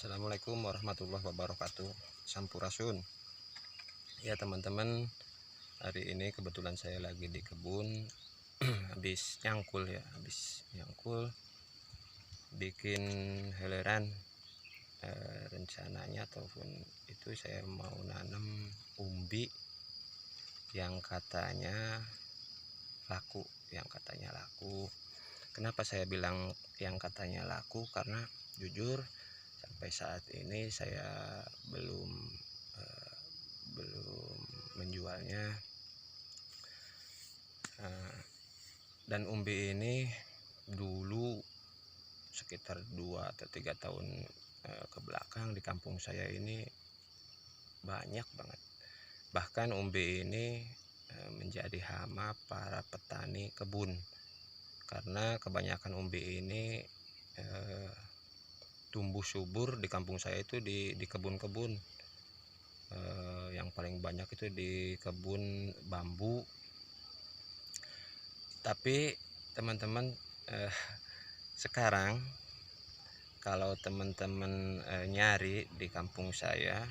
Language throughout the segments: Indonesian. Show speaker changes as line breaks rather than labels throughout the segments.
Assalamualaikum warahmatullahi wabarakatuh. Sampurasun. Ya teman-teman, hari ini kebetulan saya lagi di kebun habis nyangkul bikin heleran. Rencananya ataupun itu saya mau nanam umbi yang katanya laku. Kenapa saya bilang yang katanya laku? Karena jujur sampai saat ini saya belum menjualnya. Dan umbi ini dulu sekitar 2 atau 3 tahun ke belakang di kampung saya ini banyak banget. Bahkan umbi ini menjadi hama para petani kebun, karena kebanyakan umbi ini tumbuh subur di kampung saya itu di kebun-kebun. Yang paling banyak itu di kebun bambu. Tapi teman-teman, sekarang kalau teman-teman nyari di kampung saya,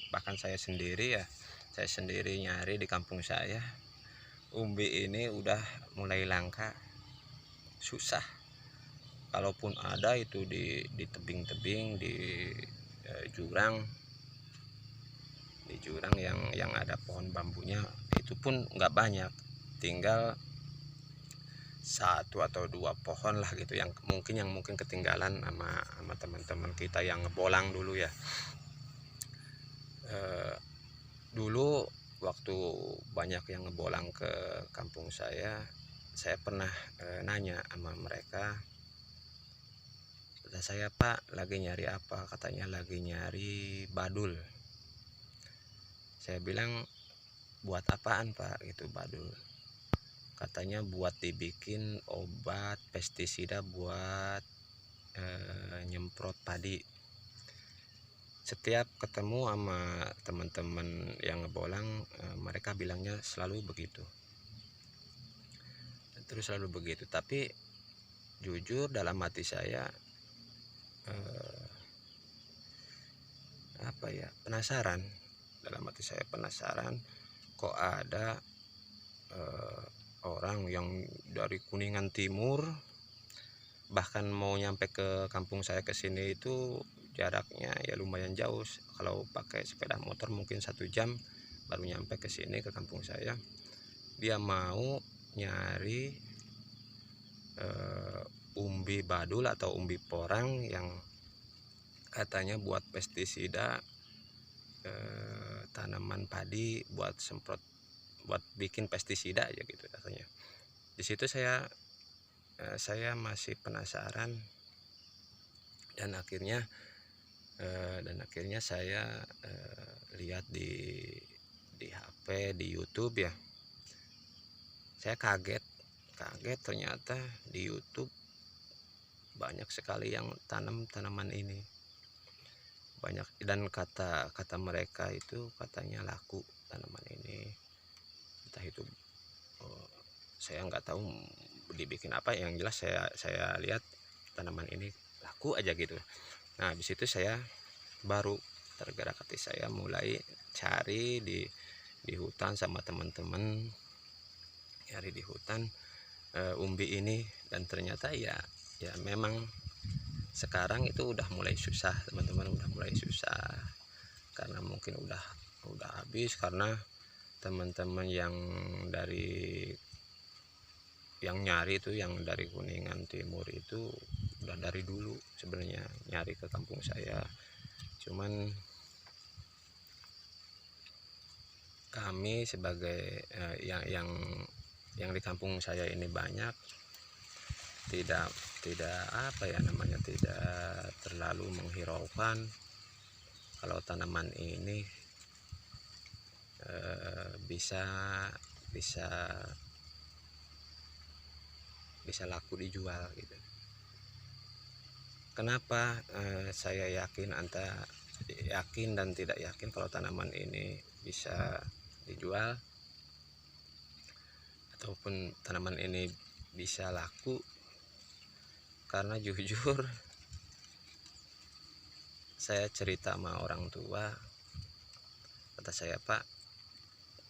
bahkan saya sendiri nyari di kampung saya, umbi ini udah mulai langka, susah. Kalaupun ada itu di tebing-tebing, di jurang yang ada pohon bambunya, itu pun nggak banyak, tinggal 1 atau 2 pohon lah gitu yang mungkin ketinggalan sama teman-teman kita yang ngebolang dulu ya. Dulu waktu banyak yang ngebolang ke kampung saya pernah nanya sama mereka, kata saya, "Pak, lagi nyari apa?" Katanya lagi nyari badul. Saya bilang, "Buat apaan, Pak?" Gitu, badul. Katanya buat dibikin obat pestisida buat nyemprot padi. Setiap ketemu sama teman-teman yang ngebolang, mereka bilangnya selalu begitu. Terus selalu begitu. Tapi jujur dalam hati saya penasaran. Dalam hati saya penasaran, kok ada orang yang dari Kuningan Timur, bahkan mau nyampe ke kampung saya ke sini itu jaraknya ya lumayan jauh. Kalau pakai sepeda motor mungkin 1 jam baru nyampe ke sini ke kampung saya. Dia mau nyari umbi badul atau umbi porang yang katanya buat pestisida tanaman padi, buat semprot, buat bikin pestisida aja gitu katanya. Di situ saya masih penasaran, dan akhirnya saya lihat di HP, di YouTube ya. Saya kaget ternyata di YouTube banyak sekali yang tanam tanaman ini, banyak, dan kata mereka itu katanya laku tanaman ini. Entah itu saya nggak tahu dibikin apa, yang jelas saya lihat tanaman ini laku aja gitu. Nah, habis itu saya baru tergerak hati, saya mulai cari di hutan sama teman-teman, nyari di hutan umbi ini, dan ternyata ya memang sekarang itu udah mulai susah teman-teman, udah mulai susah karena mungkin udah habis, karena teman-teman yang nyari itu yang dari Kuningan Timur itu udah dari dulu sebenarnya nyari ke kampung saya. Cuman kami sebagai yang di kampung saya ini banyak tidak tidak terlalu menghiraukan kalau tanaman ini bisa laku dijual gitu. Kenapa saya yakin dan tidak yakin kalau tanaman ini bisa dijual ataupun tanaman ini bisa laku? Karena jujur saya cerita sama orang tua, kata saya, Pak,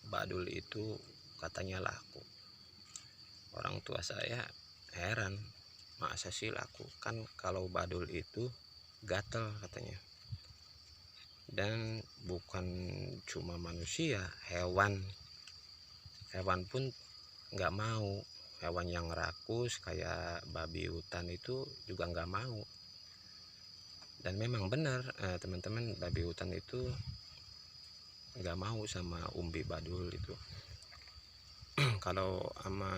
badul itu katanya laku. Orang tua saya heran, masa sih laku, kan kalau badul itu gatel katanya. Dan bukan cuma manusia, hewan pun nggak mau. Hewan yang rakus kayak babi hutan itu juga nggak mau. Dan memang benar, teman-teman, babi hutan itu nggak mau sama umbi badul itu. Kalau sama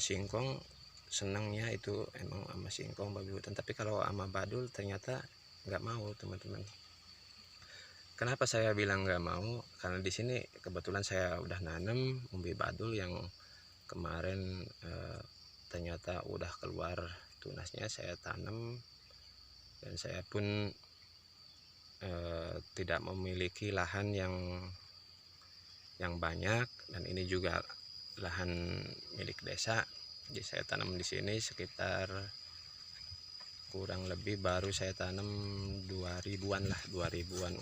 singkong senangnya itu emang sama singkong, babi hutan, tapi kalau sama badul ternyata nggak mau, teman-teman. Kenapa saya bilang nggak mau? Karena di sini kebetulan saya udah nanam umbi badul yang kemarin ternyata udah keluar tunasnya. Saya tanam dan saya pun tidak memiliki lahan yang banyak, dan ini juga lahan milik desa. Jadi saya tanam di sini sekitar kurang lebih baru saya tanam 2000-an lah, 2000-an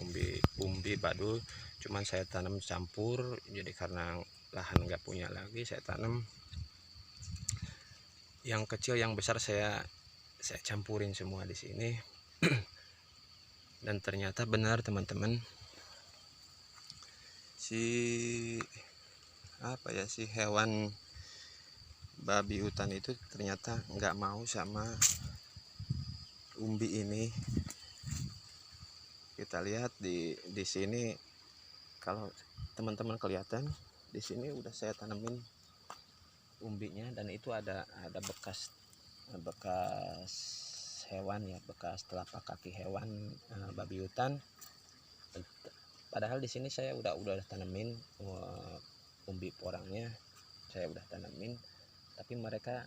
umbi badul. Cuman saya tanam campur, jadi karena lahan nggak punya lagi, saya tanam yang kecil yang besar saya campurin semua di sini. Dan ternyata benar, teman-teman, si hewan babi hutan itu ternyata nggak mau sama umbi ini. Kita lihat di sini, kalau teman-teman kelihatan di sini udah saya tanemin umbinya, dan itu ada bekas hewan ya, bekas telapak kaki hewan babi hutan. Padahal di sini saya udah tanemin umbi porangnya, saya udah tanemin, tapi mereka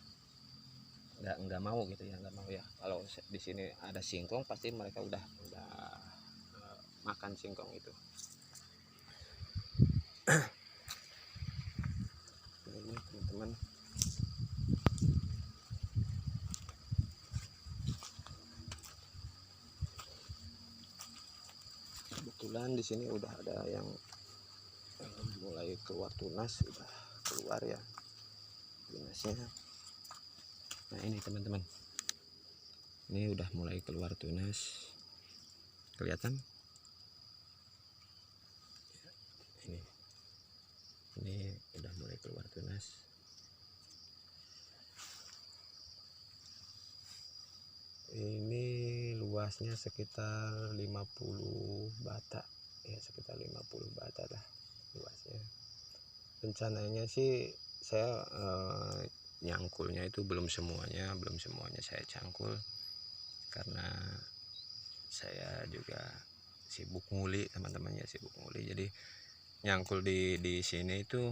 nggak mau gitu ya, nggak mau ya. Kalau di sini ada singkong pasti mereka udah makan singkong itu. Ini teman-teman, kebetulan di sini udah ada yang mulai keluar tunas, udah keluar ya tunasnya. Nah ini teman-teman, ini udah mulai keluar tunas, kelihatan ini udah mulai keluar tunas. Ini luasnya sekitar 50 bata ya, sekitar 50 bata lah luasnya. Rencananya sih saya nyangkulnya itu belum semuanya saya cangkul, karena saya juga sibuk nguli, teman-temannya sibuk nguli. Jadi nyangkul di sini itu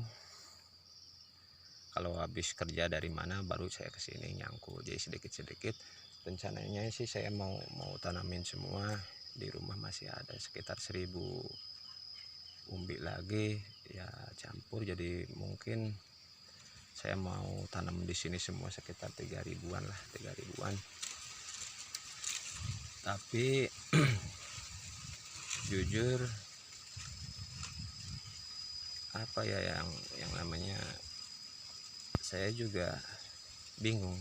kalau habis kerja dari mana baru saya kesini nyangkul. Jadi sedikit-sedikit. Rencananya sih saya mau tanamin semua. Di rumah masih ada sekitar 1000 umbi lagi ya, campur. Jadi mungkin saya mau tanam di sini semua sekitar 3000-an lah, 3000-an. Tapi jujur apa ya, yang namanya saya juga bingung.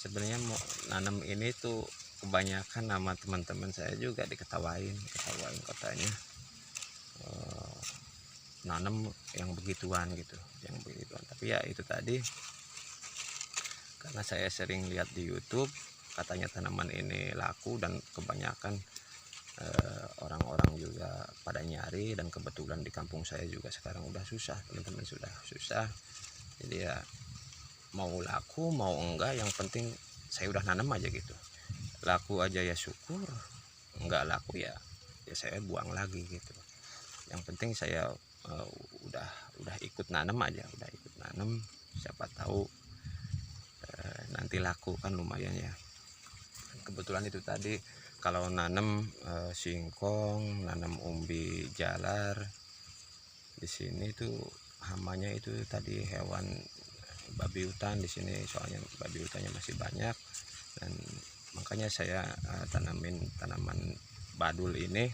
Sebenarnya mau nanam ini tuh kebanyakan nama teman-teman saya juga diketawain katanya nanam yang begituan. Tapi ya itu tadi, karena saya sering lihat di YouTube katanya tanaman ini laku, dan kebanyakan orang-orang juga pada nyari, dan kebetulan di kampung saya juga sekarang udah susah, teman-teman, sudah susah. Jadi ya mau laku mau enggak, yang penting saya udah nanam aja gitu. Laku aja ya syukur, enggak laku ya saya buang lagi gitu. Yang penting saya udah ikut nanam aja, siapa tahu nanti laku kan, lumayan ya. Kebetulan itu tadi, kalau nanam singkong, nanam umbi jalar di sini tuh hamanya itu tadi hewan babi hutan di sini, soalnya babi hutannya masih banyak. Dan makanya saya tanamin tanaman badul ini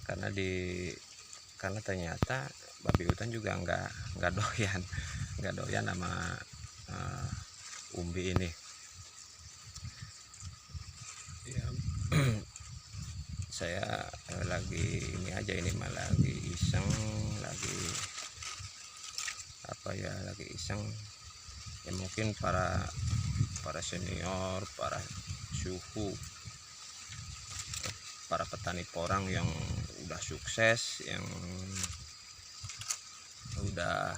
karena ternyata babi hutan juga nggak doyan sama umbi ini ya. Saya lagi ini aja, ini mah lagi iseng, lagi iseng ya. Mungkin para senior, para suhu, para petani porang yang udah sukses, yang udah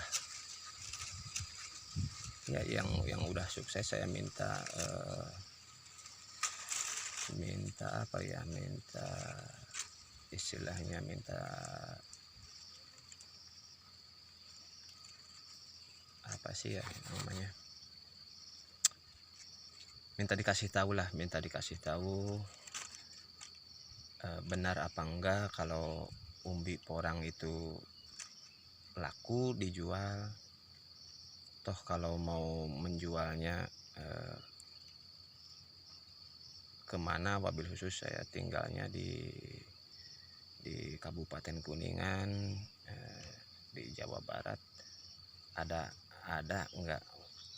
ya yang udah sukses, saya minta istilahnya minta apa sih ya namanya, minta dikasih tahu benar apa enggak kalau umbi porang itu laku dijual. Toh kalau mau menjualnya kemana, wabil khusus saya tinggalnya di Kabupaten Kuningan, di Jawa Barat. Ada enggak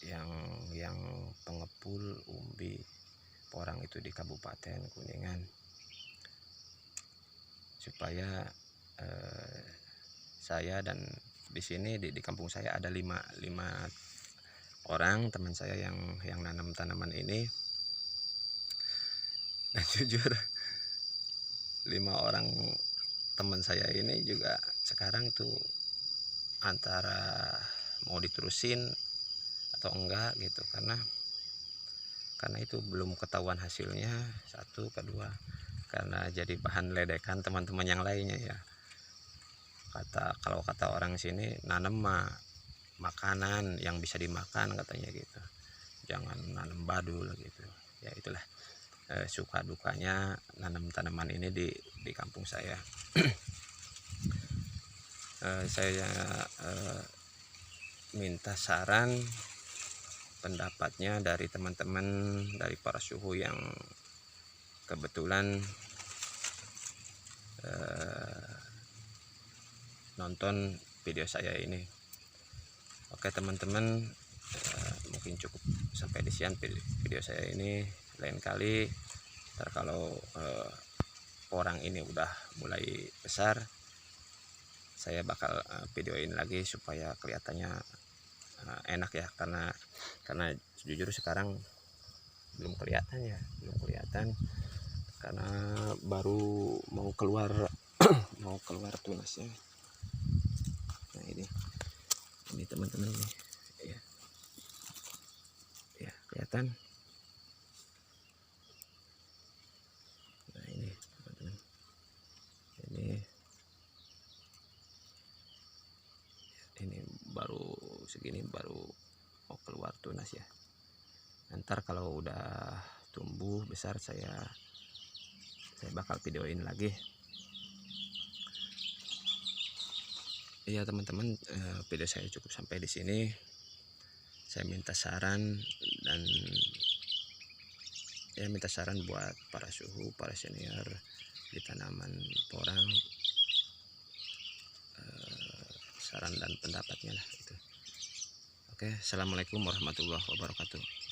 yang pengepul umbi porang itu di Kabupaten Kuningan, supaya saya dan di sini di kampung saya ada 5 orang teman saya yang nanam tanaman ini. Dan jujur 5 orang teman saya ini juga sekarang tuh antara mau diterusin atau enggak gitu, karena itu belum ketahuan hasilnya. Satu, kedua karena jadi bahan ledekan teman-teman yang lainnya ya. Kalau kata orang sini, nanam mah makanan yang bisa dimakan katanya gitu, jangan nanam badul gitu ya. Itulah suka dukanya nanam tanaman ini di kampung saya. Saya minta saran pendapatnya dari teman-teman, dari para suhu yang kebetulan nonton video saya ini. Oke teman-teman, mungkin cukup sampai di sini video saya ini. Lain kali ntar kalau porang ini udah mulai besar, saya bakal videoin lagi supaya kelihatannya enak ya, karena jujur sekarang belum kelihatan karena baru mau keluar tunasnya. Nah ini teman-teman nih ya kelihatan. Nah ini teman-teman, ini baru segini, baru mau keluar tunas ya. Ntar kalau udah tumbuh besar saya bakal videoin lagi. Iya teman-teman, video saya cukup sampai di sini. Saya minta saran buat para suhu, para senior di tanaman porang, saran dan pendapatnya lah itu. Oke, assalamualaikum warahmatullahi wabarakatuh.